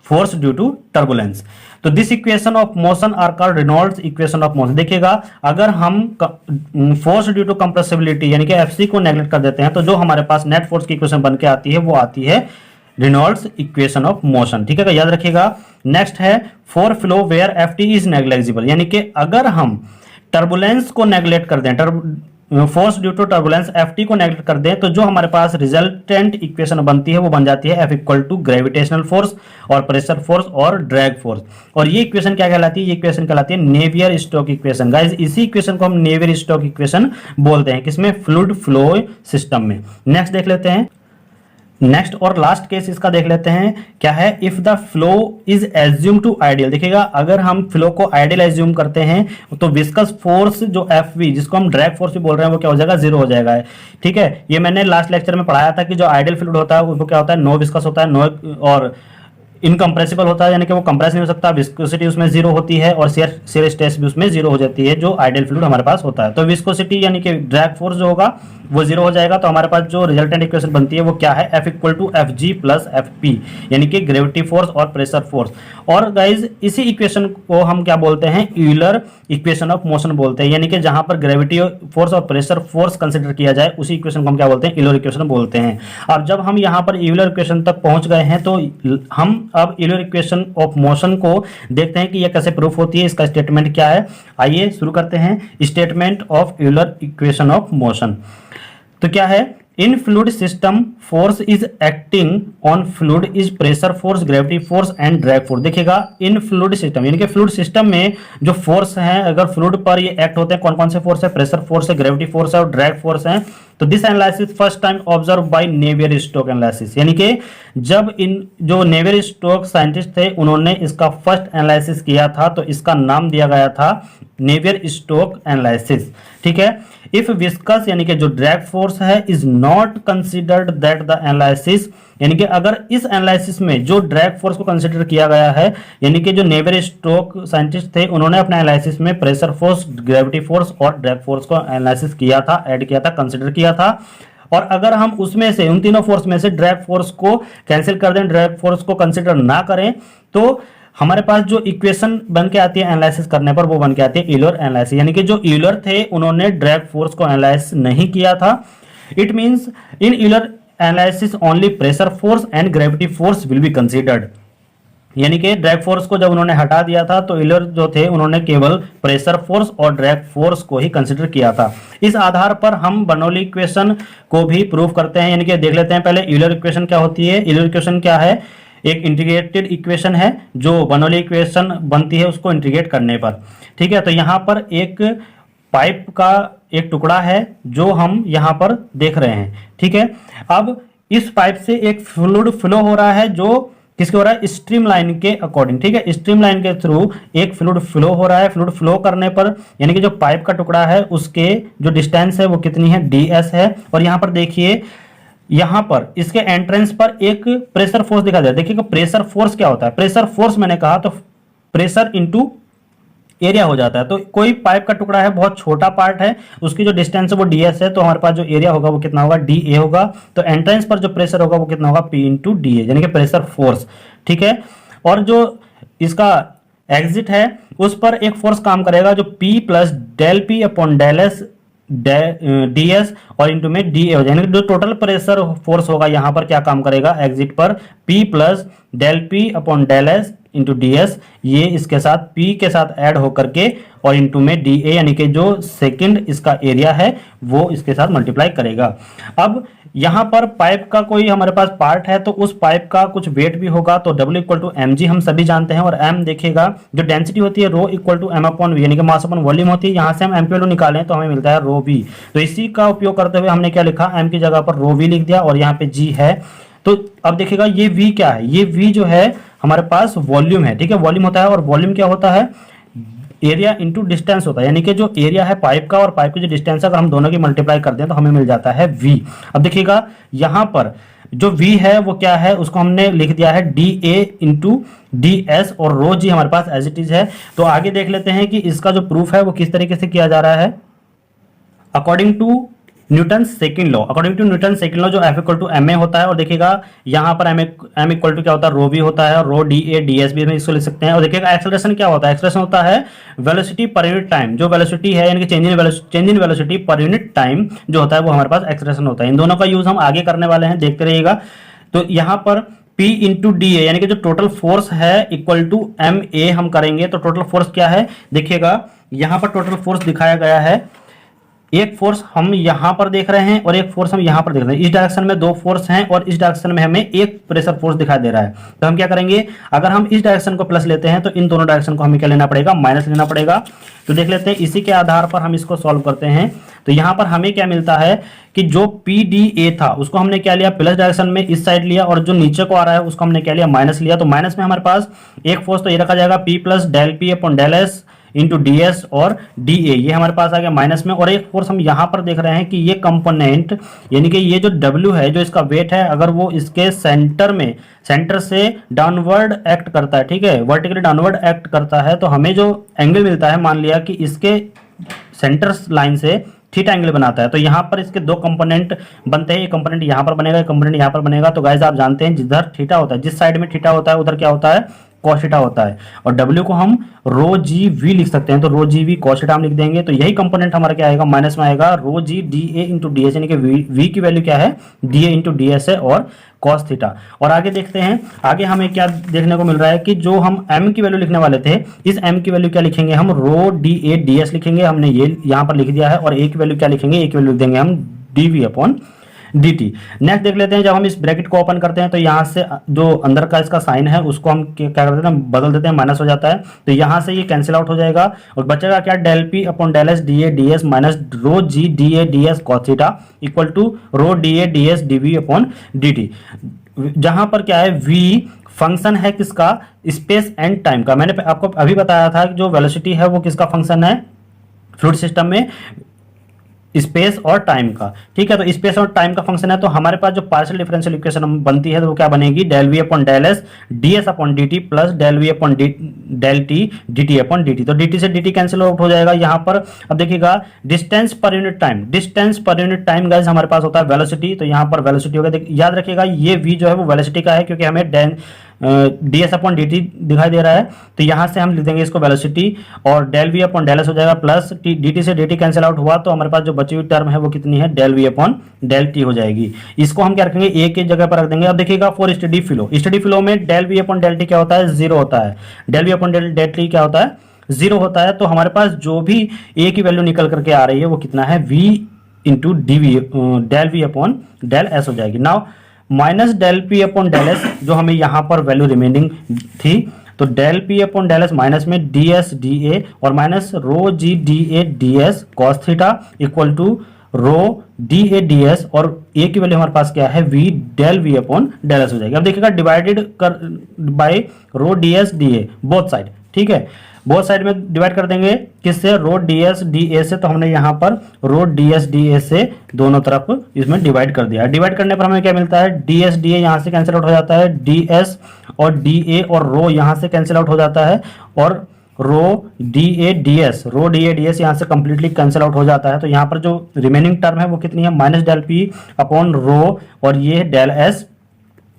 फोर्स ड्यू टू टर्बुलेंस। तो this equation of motion are called Reynolds equation of motion. देखिएगा, अगर हम फोर्स ड्यू टू कंप्रेसिबिलिटी यानी कि एफसी को नेग्लेक्ट कर देते हैं तो जो हमारे पास नेट फोर्स की इक्वेशन बन के आती है वो आती है रेनॉल्ड्स इक्वेशन ऑफ मोशन। ठीक है, याद रखिएगा। नेक्स्ट है for flow where F T is negligible, यानी कि अगर हम टर्बुलेंस को नेग्लेक्ट कर दें, force due to turbulence F T को नेग्लेक्ट कर दें, तो जो हमारे पास रिजल्टेंट इक्वेशन बनती है वो बन जाती है F equal to gravitational force और प्रेशर फोर्स और ड्रैग फोर्स। और ये इक्वेशन क्या कहलाती है, ये इक्वेशन कहलाती है नेवियर स्टोक इक्वेशन। गाइस, इसी इक्वेशन को हम नेवियर स्टोक इक्वेशन बोलते हैं, किसमें, फ्लूइड फ्लो सिस्टम में। नेक्स्ट देख लेते हैं, नेक्स्ट और लास्ट केस इसका देख लेते हैं, क्या है, if the flow is assume to ideal. देखिएगा, अगर हम फ्लो को आइडियल एज्यूम करते हैं तो विस्कस फोर्स जो एफ वी, जिसको हम ड्रैग फोर्स भी बोल रहे हैं, वो क्या हो जाएगा, जीरो हो जाएगा। ठीक है, ये मैंने लास्ट लेक्चर में पढ़ाया था कि जो आइडियल फ्लूइड होता है वो क्या होता है, नो विस्कस होता है, नो और इनकम्प्रेसिबल होता है, यानी कि वो कंप्रेस नहीं हो सकता, विस्कोसिटी उसमें जीरो होती है, और शेयर स्ट्रेस भी उसमें जीरो हो जाती है, जो आइडियल फ्लूइड हमारे पास होता है। तो विस्कोसिटी यानी कि ड्रैग फोर्स जो होगा वो जीरो हो जाएगा। तो हमारे पास जो रिजल्टेंट इक्वेशन बनती है वो क्या है, F equal to F G plus F P, यानी कि ग्रेविटी फोर्स और प्रेशर फोर्स। और गाइज, इसी इक्वेशन को हम क्या बोलते हैं, यूलर इक्वेशन ऑफ मोशन बोलते हैं, यानी कि जहां पर ग्रेविटी फोर्स और प्रेशर फोर्स कंसिडर किया जाए उसी इक्वेशन को हम क्या बोलते हैं, यूलर इक्वेशन बोलते हैं। अब जब हम यहाँ पर यूलर इक्वेशन तक पहुंच गए हैं तो हम अब यूलर इक्वेशन ऑफ मोशन को देखते हैं कि यह कैसे प्रूफ होती है, इसका स्टेटमेंट क्या है। आइए शुरू करते हैं, statement of Euler equation of motion. तो क्या है, इन fluid system force is acting on fluid is pressure force, gravity force and drag force. देखिएगा, इन फ्लूइड सिस्टम यानी कि फ्लूइड सिस्टम में जो फोर्स हैं, अगर फ्लूइड पर ये एक्ट होते हैं, कौन कौन से फोर्स है, प्रेशर फोर्स है, ग्रेविटी फोर्स है और ड्रैग फोर्स है। तो this analysis first time observe by Navier Stoke analysis, यानी कि जब इन जो नेवियर स्टोक साइंटिस्ट थे उन्होंने इसका फर्स्ट एनालिसिस किया था तो इसका नाम दिया गया था नेवियर स्टोक एनालिसिस। ठीक है, इफ विस्कस यानी कि जो ड्रैग फोर्स है is not considered that the analysis, यानी कि अगर इस एनालिसिस में जो ड्रैग फोर्स को कंसिडर किया गया है, यानी कि जो नेवियर स्टोक साइंटिस्ट थे उन्होंने अपने एनालिसिस में प्रेशर फोर्स, ग्रेविटी फोर्स और ड्रैग फोर्स को एनालिसिस किया था, ऐड किया था, कंसिडर किया था, और अगर हम उसमें से उन तीनों फोर्स में से ड्रैग फोर्स को कैंसिल कर दें, ड्रैग फोर्स को कंसिडर ना करें, तो हमारे पास जो इक्वेशन बन के आती है एनालिसिस करने पर वो बन के आती है यूलर एनालिसिस, यानी कि जो यूलर थे उन्होंने ड्रैग फोर्स को एनालाइज नहीं किया था। It means in Euler analysis only pressure force and gravity force will be considered, यानी कि ड्रैग फोर्स को जब उन्होंने हटा दिया था तो यूलर जो थे उन्होंने केवल प्रेशर फोर्स और ड्रैग फोर्स को ही कंसीडर किया था। इस आधार पर हम बर्नौली इक्वेशन को भी प्रूव करते हैं, यानी कि देख लेते हैं पहले यूलर इक्वेशन क्या होती है। यूलर इक्वेशन क्या है, एक इंटीग्रेटेड इक्वेशन है जो बर्नौली इक्वेशन बनती है उसको इंटीग्रेट करने पर। ठीक है, तो यहाँ पर एक पाइप का एक टुकड़ा है जो हम यहाँ पर देख रहे हैं। ठीक है, अब इस पाइप से एक फ्लूइड फ्लो हो रहा है जो किसके हो रहा है, स्ट्रीम लाइन के अकॉर्डिंग। ठीक है, स्ट्रीम लाइन के थ्रू एक फ्लूइड फ्लो हो रहा है। फ्लूइड फ्लो करने पर यानी कि जो पाइप का टुकड़ा है उसके जो डिस्टेंस है वो कितनी है, ds है। और यहाँ पर देखिए, यहाँ पर इसके एंट्रेंस पर एक प्रेशर फोर्स दिखा दे रहा है। देखिए प्रेशर फोर्स क्या होता है, प्रेशर फोर्स मैंने कहा तो प्रेशर इंटू एरिया हो जाता है। तो कोई पाइप का टुकड़ा है, बहुत छोटा पार्ट है, उसकी जो डिस्टेंस है वो ds है, तो हमारे पास जो एरिया होगा वो कितना होगा, dA होगा। तो एंट्रेंस पर जो प्रेशर होगा वो कितना होगा, P इंटू dA, यानी कि प्रेशर फोर्स। ठीक है, और जो इसका एग्जिट है उस पर एक फोर्स काम करेगा जो P plus del P upon del s ds और इंटू में dA हो जाएगा। जो टोटल प्रेशर फोर्स होगा यहाँ पर क्या काम करेगा, एग्जिट पर P plus del P upon del s into ds, ये इसके साथ P के साथ ऐड होकर के और इंटू में dA, यानी कि जो सेकंड इसका एरिया है वो इसके साथ मल्टीप्लाई करेगा। अब यहाँ पर पाइप का कोई हमारे पास पार्ट है तो उस पाइप का कुछ वेट भी होगा, तो W इक्वल टू mg हम सभी जानते हैं, और m देखिएगा जो डेंसिटी होती है rho equal to m upon V, यानी कि मास अपॉन वॉल्यूम होती है। यहाँ से हम m की वैल्यू निकालें तो हमें मिलता है रो वी, तो इसी का उपयोग करते हुए हमने क्या लिखा, m की जगह पर रो वी लिख दिया और यहाँ पे g है। तो अब देखिएगा ये v क्या है, ये v जो है हमारे पास वॉल्यूम है। ठीक है, वॉल्यूम होता है, और वॉल्यूम क्या होता है, एरिया इंटू डिस्टेंस होता है, यानी कि जो एरिया है पाइप का और पाइप की जो डिस्टेंस है अगर हम दोनों की मल्टीप्लाई कर दें तो हमें मिल जाता है v। अब देखिएगा यहाँ पर जो v है वो क्या है, उसको हमने लिख दिया है dA इंटू ds और रो जी हमारे पास एज इट इज है। तो आगे देख लेते हैं कि इसका जो प्रूफ है वो किस तरीके से किया जा रहा है। According to Newton second law, according to Newton second law जो F इक्वल टू ma होता है, और देखिएगा यहाँ पर m इक्वल टू क्या होता है, रो v होता है, और रो dA ds भी हम इसको लिख सकते हैं। और देखिएगा एक्सेलरेशन क्या होता है, एक्सेलरेशन होता है वेलोसिटी पर यूनिट टाइम, जो वेलोसिटी है यानी कि चेंज इन वेलोसिटी पर यूनिट टाइम जो होता है वो हमारे पास एक्सेलरेशन होता है। इन दोनों का यूज हम आगे करने वाले हैं, देखते रहिएगा। तो यहाँ पर P इंटू डी यानी कि जो टोटल फोर्स है इक्वल टू ma हम करेंगे, तो टोटल फोर्स क्या है, देखिएगा यहाँ पर टोटल फोर्स दिखाया गया है। एक फोर्स हम यहाँ पर देख रहे हैं और एक फोर्स हम यहाँ पर देख रहे हैं। इस डायरेक्शन में दो फोर्स हैं और इस डायरेक्शन में हमें एक प्रेशर फोर्स दिखाई दे रहा है। तो हम क्या करेंगे, अगर हम इस डायरेक्शन को प्लस लेते हैं तो इन दोनों डायरेक्शन को हमें क्या लेना पड़ेगा, माइनस लेना पड़ेगा। तो देख लेते हैं, इसी के आधार पर हम इसको सॉल्व करते हैं। तो यहाँ पर हमें क्या मिलता है कि जो PDA था उसको हमने क्या लिया, प्लस डायरेक्शन में इस साइड लिया, और जो नीचे को आ रहा है उसको हमने क्या लिया, माइनस लिया। तो माइनस में हमारे पास एक फोर्स तो ये रखा जाएगा P plus del P upon del s into ds और dA, ये हमारे पास आ गया माइनस में। और एक फोर्स हम यहाँ पर देख रहे हैं कि ये कंपोनेंट यानी कि ये जो W है, जो इसका वेट है, अगर वो इसके सेंटर से डाउनवर्ड एक्ट करता है, ठीक है, वर्टिकली डाउनवर्ड एक्ट करता है, तो हमें जो एंगल मिलता है, मान लिया कि इसके सेंटर लाइन से थीटा एंगल बनाता है। तो यहाँ पर इसके दो कंपोनेंट बनते हैं, एक कंपोनेंट यहाँ पर बनेगा, एक कंपोनेंट यहाँ पर बनेगा। तो गाइस आप जानते हैं जिधर थीटा होता है, जिस साइड में थीटा होता है उधर क्या होता है, कॉस थीटा होता है। और W को हम रो जी वी लिख सकते हैं, तो रो जी वी कॉस थीटा हम लिख देंगे। तो यही कंपोनेंट हमारा क्या आएगा, माइनस में आएगा rho G D A into D S, यानी कि V की वैल्यू क्या है, D A into D S है और कॉस थीटा। और आगे देखते हैं, आगे हमें क्या देखने को मिल रहा है कि जो हम m की वैल्यू लिखने वाले थे, इस m की वैल्यू क्या लिखेंगे, हम रो डी ए डी एस लिखेंगे, हमने ये यहाँ पर लिख दिया है। और a की वैल्यू क्या लिखेंगे, a की वैल्यू लिख देंगे हम d v upon dt। Next देख लेते हैं, जब हम इस ब्रैकेट को ओपन करते हैं तो यहाँ से जो अंदर का इसका साइन है उसको हम क्या करते हैं, बदल देते हैं, माइनस हो जाता है, तो यहाँ से ये कैंसिल आउट हो जाएगा और बचेगा क्या, del p upon del s d a d s minus rho G D a d s cos theta equal to rho d a d s d v upon d t. जहां पर क्या है, v function है किसका, space and time का। मैंने आपको अभी बताया था कि जो वेलोसिटी है वो किसका फंक्शन है फ्लूइड सिस्टम में, स्पेस और टाइम का। ठीक है, तो स्पेस और टाइम का फंक्शन है, तो हमारे पास जो पार्शियल डिफरेंशियल इक्वेशन बनती है तो वो क्या बनेगी, del we upon del s d s upon d t plus del we upon del t d t upon d t. तो डी टी से डी टी कैंसिल आउट हो जाएगा। यहाँ पर अब देखिएगा distance per unit time, distance per unit time guys हमारे पास होता है वेलोसिटी, तो यहाँ पर वेलोसिटी होगा, याद रखिएगा ये वी जो है वो वेलोसिटी का है क्योंकि हमें D s upon d T दिखाई दे रहा है, तो यहाँ से हम लिख देंगे इसको वेलोसिटी और del we upon del s हो जाएगा प्लस डी टी से डी टी कैंसिल आउट हुआ तो हमारे पास जो बची हुई टर्म है वो कितनी है, del we upon del t हो जाएगी। इसको हम क्या रखेंगे, ए की जगह पर रख देंगे। अब देखिएगा फॉर स्टडी फ्लो में del we upon del t क्या होता है, जीरो होता है, del we upon del t क्या होता है, जीरो होता है। तो हमारे पास जो भी ए की वैल्यू निकल करके आ रही है वो कितना है, v into d v del we upon del s हो जाएगी। Now minus del p upon del s जो हमें यहाँ पर वैल्यू रिमेनिंग थी, तो del p upon del s minus में डी एस डी ए और minus rho G D a d s cos theta equal to rho d a d s और a की वैल्यू हमारे पास क्या है, v del we upon del s हो जाएगी। अब देखिएगा डिवाइडेड कर by rho d s d a both side, ठीक है, बोथ साइड में डिवाइड कर देंगे किससे, rho d s d a से, तो हमने यहाँ पर rho d s d a से दोनों तरफ इसमें डिवाइड कर दिया। डिवाइड करने पर हमें क्या मिलता है, डी एस डी ए यहाँ से कैंसिल आउट हो जाता है, डी एस और डी ए और रो यहाँ से कैंसिल आउट हो जाता है और रो डी ए डी एस यहाँ से कंप्लीटली कैंसिल आउट हो जाता है। तो यहाँ पर जो रिमेनिंग टर्म है वो कितनी है, minus del p upon rho और ये del s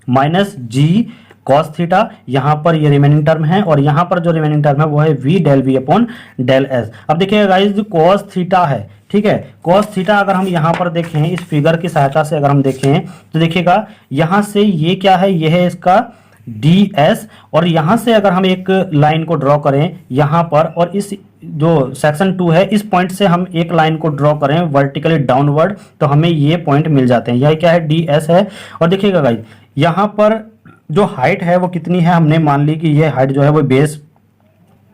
minus g cos theta, यहाँ पर ये रिमेनिंग टर्म है और यहाँ पर जो रिमेनिंग टर्म है वो है v del we upon del s. अब देखिएगा गाइस जो कॉस थीटा है, ठीक है, कॉस थीटा अगर हम यहाँ पर देखें इस फिगर की सहायता से अगर हम देखें तो देखिएगा यहाँ से ये क्या है, ये है इसका डी एस और यहाँ से अगर हम एक लाइन को ड्रॉ करें यहाँ पर और इस जो सेक्शन 2 है इस पॉइंट से हम एक लाइन को ड्रॉ करें वर्टिकली डाउनवर्ड तो हमें ये पॉइंट मिल जाते हैं। यह क्या है, डी एस है। और देखिएगा गाइस यहाँ पर जो हाइट है वो कितनी है, हमने मान ली कि ये हाइट जो है वो बेस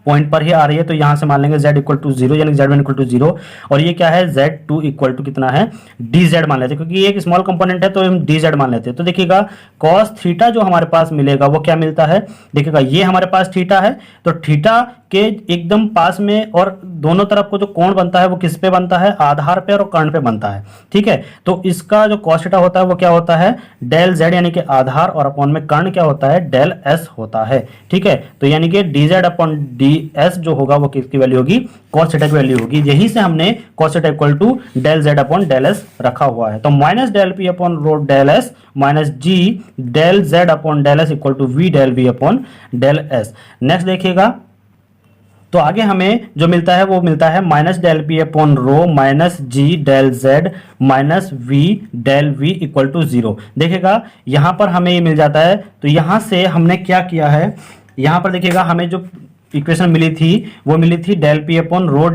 पॉइंट पर ही आ रही है, तो यहाँ से मान लेंगे z इक्वल टू जीरो यानी z1 इक्वल टू जीरो और ये क्या है z2 इक्वल टू कितना है dz मान लेते हैं क्योंकि ये एक स्मॉल कंपोनेंट है तो हम dz मान लेते हैं। तो देखिएगा cos थीटा जो हमारे पास मिलेगा वो क्या मिलता है, देखिएगा ये हमारे पास थीटा है तो थीटा के एकदम पास में और दोनों तरफ को जो कोण बनता है वो किस पे बनता है, आधार पे और कर्ण पे बनता है, ठीक है। तो इसका जो cos थीटा होता है वो क्या होता है, डेल z यानी कि आधार और अपॉन में कर्ण क्या होता है, डेल s होता है, ठीक है। तो यानी कि dz अपॉन ds जो होगा वो किसकी वैल्यू होगी, cos थीटा की वैल्यू होगी। यहीं से हमने cos theta equal to del z upon del s रखा हुआ है। तो minus del p upon rho del s minus g del z upon del s equal to v del v upon del s। Next देखिएगा तो आगे हमें जो मिलता है वो मिलता है minus del p upon rho minus g del z minus v del v equal to zero. देखिएगा यहाँ पर हमें ये मिल जाता है। तो यहाँ से हमने क्या किया है, यहाँ पर देखिएगा हमें जो इक्वेशन मिली थी वो मिली थी del p upon rho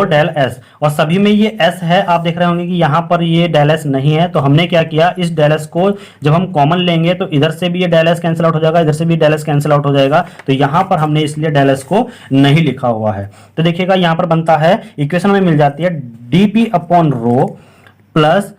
del s और सभी में ये एस है। आप देख रहे होंगे कि यहाँ पर ये डेल एस नहीं है तो हमने क्या किया, इस डेल एस को जब हम कॉमन लेंगे तो इधर से भी ये डेल एस कैंसिल आउट हो जाएगा, इधर से भी डेल एस कैंसिल आउट हो जाएगा। तो यहाँ पर हमने इसलिए डेल एस को नहीं लिखा हुआ है। तो देखिएगा यहाँ पर बनता है, इक्वेशन में मिल जाती है d p upon rho plus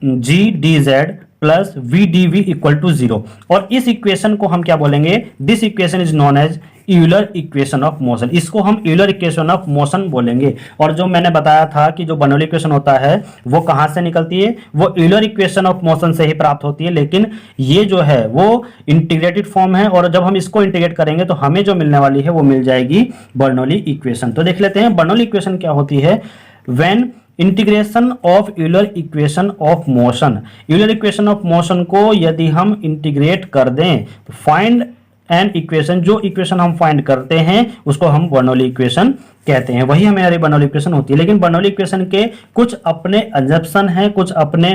g d z plus v d v equal to zero. और इस इक्वेशन को हम क्या बोलेंगे, this equation is known as Euler equation of motion. इसको हम यूलर इक्वेशन ऑफ मोशन बोलेंगे। और जो मैंने बताया था कि जो बर्नौली इक्वेशन होता है वो कहाँ से निकलती है, वो यूलर इक्वेशन ऑफ मोशन से ही प्राप्त होती है। लेकिन ये जो है वो इंटीग्रेटेड फॉर्म है और जब हम इसको इंटीग्रेट करेंगे तो हमें जो मिलने वाली है वो मिल जाएगी बर्नौली इक्वेशन। तो देख लेते हैं बर्नौली इक्वेशन क्या होती है। When integration of Euler equation of motion, Euler equation of motion को यदि हम इंटीग्रेट कर दें तो फाइंड एन इक्वेशन, जो इक्वेशन हम फाइंड करते हैं उसको हम बर्नौली इक्वेशन कहते हैं, वही हमारी बर्नौली इक्वेशन होती है। लेकिन बर्नौली इक्वेशन के कुछ अपने अजम्पशन हैं, कुछ अपने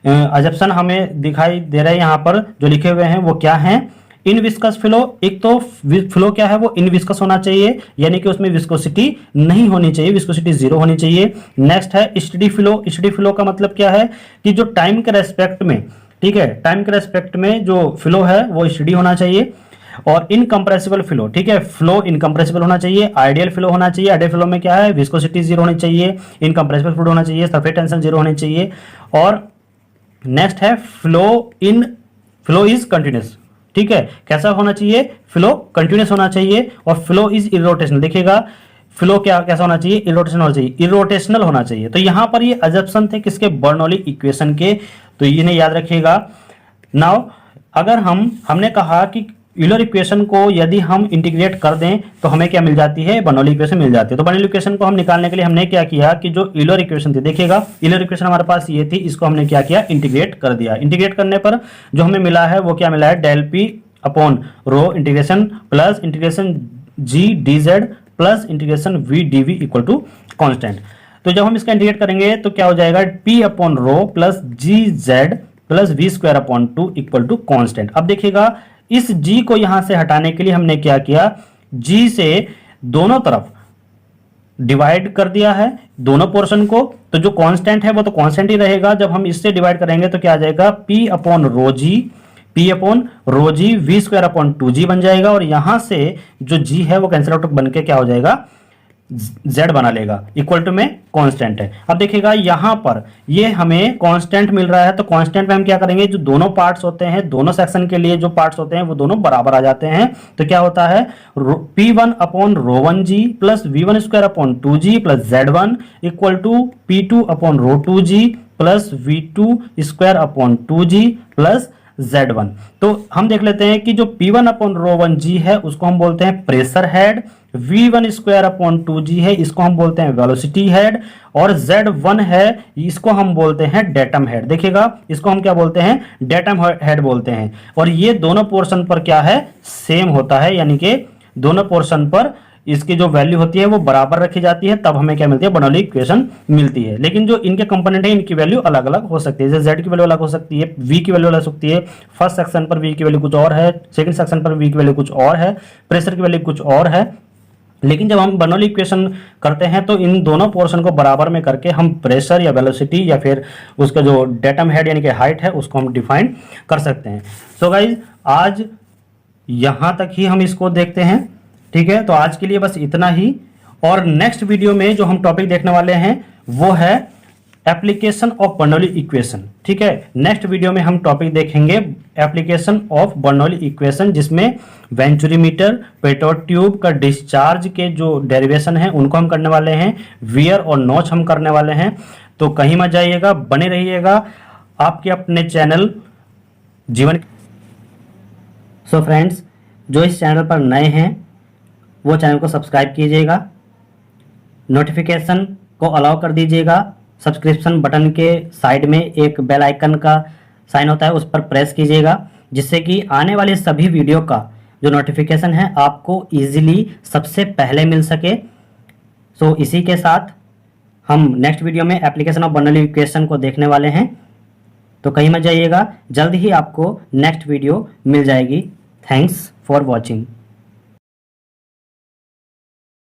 अजम्पशन हमें दिखाई दे रहे हैं यहाँ पर जो लिखे हुए हैं वो क्या हैं। इन विस्कस फ्लो, एक तो फ्लो क्या है वो इन विस्कस होना चाहिए, यानी कि उसमें विस्कोसिटी नहीं होनी चाहिए, विस्कोसिटी 0 होनी चाहिए। नेक्स्ट है स्टडी फ्लो। स्टडी फ्लो का मतलब क्या है कि जो टाइम के रेस्पेक्ट में, ठीक है, टाइम के रेस्पेक्ट में जो फ्लो है वो स्टडी होना चाहिए। और इनकंप्रेसिबल फ्लो, ठीक है, फ्लो इनकंप्रेसिबल होना चाहिए। आइडियल फ्लो होना चाहिए, आइडियल फ्लो में क्या है, विस्कोसिटी 0 होनी चाहिए, इनकंप्रेसिबल फ्लूइड होना चाहिए, सरफेस टेंशन 0 होनी चाहिए। और नेक्स्ट है फ्लो इज कंटिन्यूस, ठीक है, कैसा होना चाहिए, फ्लो कंटिन्यूस होना चाहिए। और फ्लो इज इरोटेशनल, देखिएगा फ्लो क्या कैसा होना चाहिए, इरोटेशनल होना चाहिए, इरोटेशनल होना चाहिए। तो यहां पर ये अजप्शन थे किसके, बर्नौली इक्वेशन के, तो इन्हें याद रखिएगा। नाउ अगर हमने कहा कि यूलर इक्वेशन को यदि हम इंटीग्रेट कर दें तो हमें क्या मिल जाती है, बर्नौली इक्वेशन मिल जाती है। तो बर्नौली इक्वेशन को हम निकालने के लिए हमने क्या किया कि जो यूलर इक्वेशन थी, देखिएगा यूलर इक्वेशन हमारे पास ये थी, इसको हमने क्या किया, इंटीग्रेट कर दिया। इंटीग्रेट करने पर जो हमें मिला है वो क्या मिला है, del p upon rho integration plus integration g d z plus integration v d v equal to constant. तो जब हम इसका इंटीग्रेट करेंगे तो क्या हो जाएगा, p upon rho plus g z plus v square upon 2 equal to constant. अब देखिएगा इस g को यहां से हटाने के लिए हमने क्या किया, g से दोनों तरफ डिवाइड कर दिया है दोनों पोर्शन को, तो जो कांस्टेंट है वो तो कांस्टेंट ही रहेगा। जब हम इससे डिवाइड करेंगे तो क्या आ जाएगा, p upon rho g v square upon 2g बन जाएगा। और यहां से जो g है वो कैंसिल आउट बन के क्या हो जाएगा, z बना लेगा, इक्वल टू में कांस्टेंट है। अब देखिएगा यहां पर ये हमें कांस्टेंट मिल रहा है, तो कांस्टेंट में हम क्या करेंगे, जो दोनों पार्ट्स होते हैं, दोनों सेक्शन के लिए जो पार्ट्स होते हैं वो दोनों बराबर आ जाते हैं। तो क्या होता है, p1 upon rho 1g plus v1 square upon 2g plus z1 equal to p2 upon rho 2g plus v2 square upon 2g plus Z1। तो हम देख लेते हैं कि जो P1 अपॉन रो 1g है उसको हम बोलते हैं pressure head, V1 square upon 2g है इसको हम बोलते हैं वेलोसिटी हेड, और Z1 है इसको हम बोलते हैं डेटम हेड। देखिएगा इसको हम क्या बोलते हैं, डेटम हेड बोलते हैं। और ये दोनों पोर्शन पर क्या है, सेम होता है, यानी कि दोनों पोर्शन पर इसकी जो वैल्यू होती है वो बराबर रखी जाती है, तब हमें क्या मिलती है, बर्नौली इक्वेशन मिलती है। लेकिन जो इनके कंपोनेंट है इनकी वैल्यू अलग अलग हो सकती है, जैसे z की वैल्यू अलग हो सकती है, v की वैल्यू अलग हो सकती है, फर्स्ट सेक्शन पर v की वैल्यू कुछ और है, सेकंड सेक्शन पर v की वैल्यू कुछ और है, प्रेशर की वैल्यू कुछ और है। लेकिन जब हम बर्नौली इक्वेशन करते हैं तो इन दोनों पोर्शन को बराबर में करके हम प्रेशर या वेलोसिटी या फिर उसका जो डेटम हेड यानी कि हाइट है उसको हम डिफाइन कर सकते हैं। सो गाइज आज यहाँ तक ही हम इसको देखते हैं, ठीक है। तो आज के लिए बस इतना ही, और नेक्स्ट वीडियो में जो हम टॉपिक देखने वाले हैं वो है एप्लीकेशन ऑफ बर्नौली इक्वेशन, ठीक है। नेक्स्ट वीडियो में हम टॉपिक देखेंगे एप्लीकेशन ऑफ बर्नौली इक्वेशन, जिसमें वेंचुरीमीटर, पेट्रोल ट्यूब का डिस्चार्ज के जो डेरिवेशन है उनको हम करने वाले हैं, वियर और नॉच हम करने वाले हैं। तो कहीं मत जाइएगा, बने रहिएगा आपके अपने चैनल जीवन। सो फ्रेंड्स, जो इस चैनल पर नए हैं वो चैनल को सब्सक्राइब कीजिएगा, नोटिफिकेशन को अलाउ कर दीजिएगा। सब्सक्रिप्शन बटन के साइड में एक बेल आइकन का साइन होता है, उस पर प्रेस कीजिएगा, जिससे कि आने वाले सभी वीडियो का जो नोटिफिकेशन है आपको इजीली सबसे पहले मिल सके। सो इसी के साथ हम नेक्स्ट वीडियो में एप्लीकेशन ऑफ बर्नौली इक्वेशन को देखने वाले हैं। तो कहीं मत जाइएगा, जल्द ही आपको नेक्स्ट वीडियो मिल जाएगी। Thanks for watching.